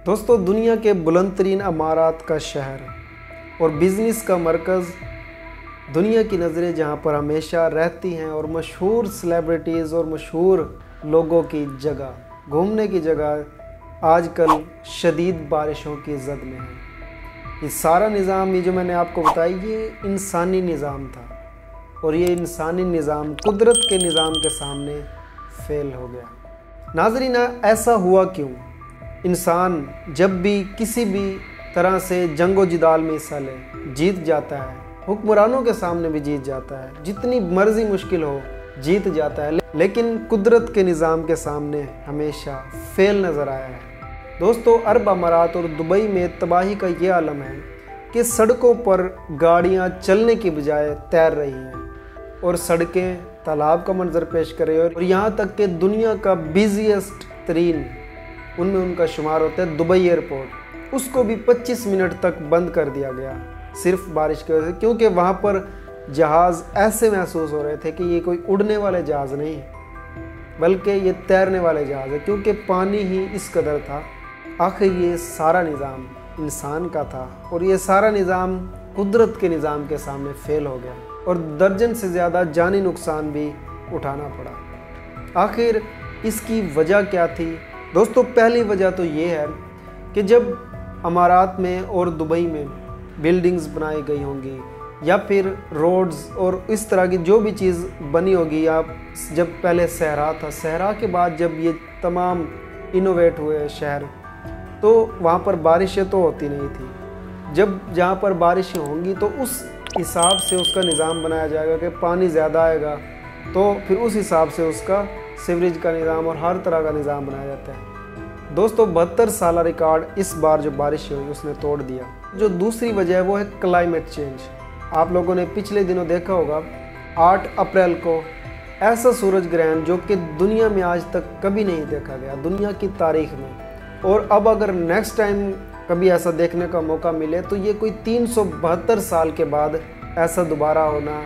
دوستو دنیا کے بلند ترین عمارات کا شہر اور بزنس کا مرکز، دنیا کی نظریں جہاں پر ہمیشہ رہتی ہیں، اور مشہور سیلیبریٹیز اور مشہور لوگوں کی جگہ، گھومنے کی جگہ آج کل شدید بارشوں کی زد میں ہے۔ یہ سارا نظام یہ جو میں نے آپ کو بتایا یہ انسانی نظام تھا، اور یہ انسانی نظام قدرت کے نظام کے سامنے فیل ہو گیا۔ ناظرین، ایسا ہوا کیوں؟ انسان جب بھی کسی بھی طرح سے جنگ و جدال میں حصہ لے جیت جاتا ہے، حکمرانوں کے سامنے بھی جیت جاتا ہے، جتنی مرضی مشکل ہو جیت جاتا ہے، لیکن قدرت کے نظام کے سامنے ہمیشہ فیل نظر آیا ہے۔ دوستو عرب امارات اور دبئی میں تباہی کا یہ عالم ہے کہ سڑکوں پر گاڑیاں چلنے کی بجائے تیر رہی ہیں، اور سڑکیں تالاب کا منظر پیش کر رہی ہیں، اور یہاں تک کہ دنیا کا بزیسٹ ترین ان میں ان کا شمار ہوتا ہے دبئی ایئرپورٹ، اس کو بھی 25 منٹ تک بند کر دیا گیا صرف بارش کی وجہ سے، کیونکہ وہاں پر جہاز ایسے محسوس ہو رہے تھے کہ یہ کوئی اڑنے والے جہاز نہیں بلکہ یہ تیرنے والے جہاز ہے، کیونکہ پانی ہی اس قدر تھا۔ آخر یہ سارا نظام انسان کا تھا، اور یہ سارا نظام قدرت کے نظام کے سامنے فیل ہو گیا، اور درجن سے زیادہ جانی نقصان بھی اٹھانا پڑا۔ آخر اس کی وجہ کیا تھی؟ دوستو پہلی وجہ تو یہ ہے کہ جب امارات میں اور دبئی میں بلڈنگز بنائی گئی ہوں گی، یا پھر روڈز اور اس طرح کی جو بھی چیز بنی ہوگی، یا جب پہلے صحرا تھا، صحرا کے بعد جب یہ تمام انوویٹ ہوئے شہر، تو وہاں پر بارشیں تو ہوتی نہیں تھی۔ جب جہاں پر بارشیں ہوں گی تو اس حساب سے اس کا نظام بنایا جائے گا کہ پانی زیادہ آئے گا، تو پھر اس حساب سے اس کا سیوریج کا نظام اور ہر طرح کا نظام بنایا جاتا ہے۔ دوستو 72 سالہ ریکارڈ اس بار جو بارش ہوئی اس نے توڑ دیا۔ جو دوسری وجہ ہے وہ ہے کلائمیٹ چینج۔ آپ لوگوں نے پچھلے دنوں دیکھا ہوگا 8 اپریل کو ایسا سورج گرہن جو کہ دنیا میں آج تک کبھی نہیں دیکھا گیا، دنیا کی تاریخ میں، اور اب اگر نیکسٹ ٹائم کبھی ایسا دیکھنے کا موقع ملے تو یہ کوئی 372 سال کے بعد ایسا دوبارہ ہونا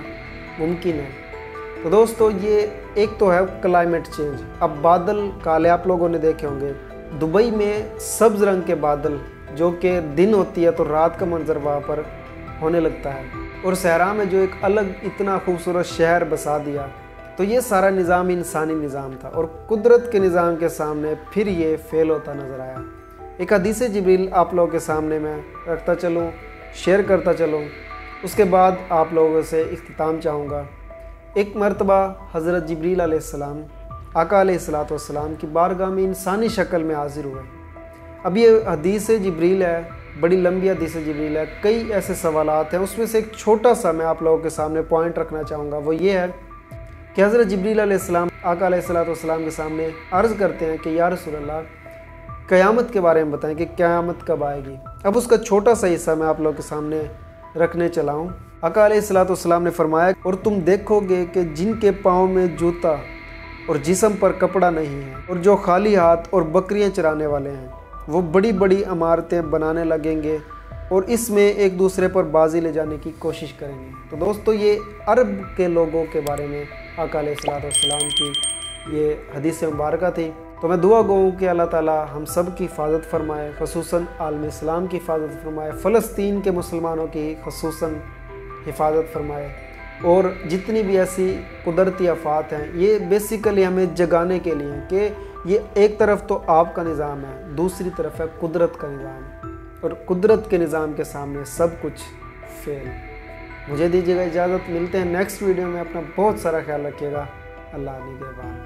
ممکن ہے۔ تو دوستو یہ ایک تو ہے کلائمیٹ چینج۔ اب بادل کالے آپ لوگوں نے دیکھے ہوں گے، دبئی میں سبز رنگ کے بادل جو کہ دن ہوتی ہے تو رات کا منظر وہاں پر ہونے لگتا ہے، اور صحرا میں جو ایک الگ اتنا خوبصورت شہر بسا دیا۔ تو یہ سارا نظام انسانی نظام تھا، اور قدرت کے نظام کے سامنے پھر یہ فیل ہوتا نظر آیا۔ ایک حدیث جبریل آپ لوگوں کے سامنے میں رکھتا چلوں، شیئر کرتا چلوں، اس کے بعد آپ لوگوں سے اختتام چاہوں گا۔ ایک مرتبہ حضرت جبریل علیہ السلام آقا علیہ السلام کی بارگاہ میں انسانی شکل میں حاضر ہوئے۔ اب یہ حدیث جبریل ہے، بڑی لمبی حدیث جبریل ہے، کئی ایسے سوالات ہیں، اس میں سے ایک چھوٹا سا میں آپ لوگوں کے سامنے پوائنٹ رکھنا چاہوں گا۔ وہ یہ ہے کہ حضرت جبریل علیہ السلام آقا علیہ السلام کے سامنے عرض کرتے ہیں کہ یا رسول اللہ قیامت کے بارے میں بتائیں کہ قیامت کب آئے گی۔ اب اس کا چھوٹا سا حصہ میں آپ لوگوں کے سامنے رکھنے چلا ہوں۔ آقا علیہ السلام نے فرمایا، اور تم دیکھو گے کہ جن کے پاؤں میں جوتا اور جسم پر کپڑا نہیں ہے، اور جو خالی ہاتھ اور بکریاں چرانے والے ہیں، وہ بڑی بڑی عمارتیں بنانے لگیں گے، اور اس میں ایک دوسرے پر بازی لے جانے کی کوشش کریں گے۔ تو دوستو یہ عرب کے لوگوں کے بارے میں آقا علیہ السلام کی یہ حدیث مبارکہ تھی۔ تو میں دعا گو ہوں کہ اللہ تعالیٰ ہم سب کی حفاظت فرمائے، خصوصاً عالم اسلام کی حفاظت فرمائے، فلسطین کے مسلمانوں کی خصوصاً حفاظت فرمائے، اور جتنی بھی ایسی قدرتی آفات ہیں یہ بیسیکلی ہمیں جگانے کے لیے ہیں کہ یہ ایک طرف تو آپ کا نظام ہے، دوسری طرف ہے قدرت کا نظام، اور قدرت کے نظام کے سامنے سب کچھ فیل۔ مجھے دیجیے گا اجازت، ملتے ہیں نیکسٹ ویڈیو میں۔ اپنا بہت سارا خیال رکھیے گا۔ اللہ نگہبان۔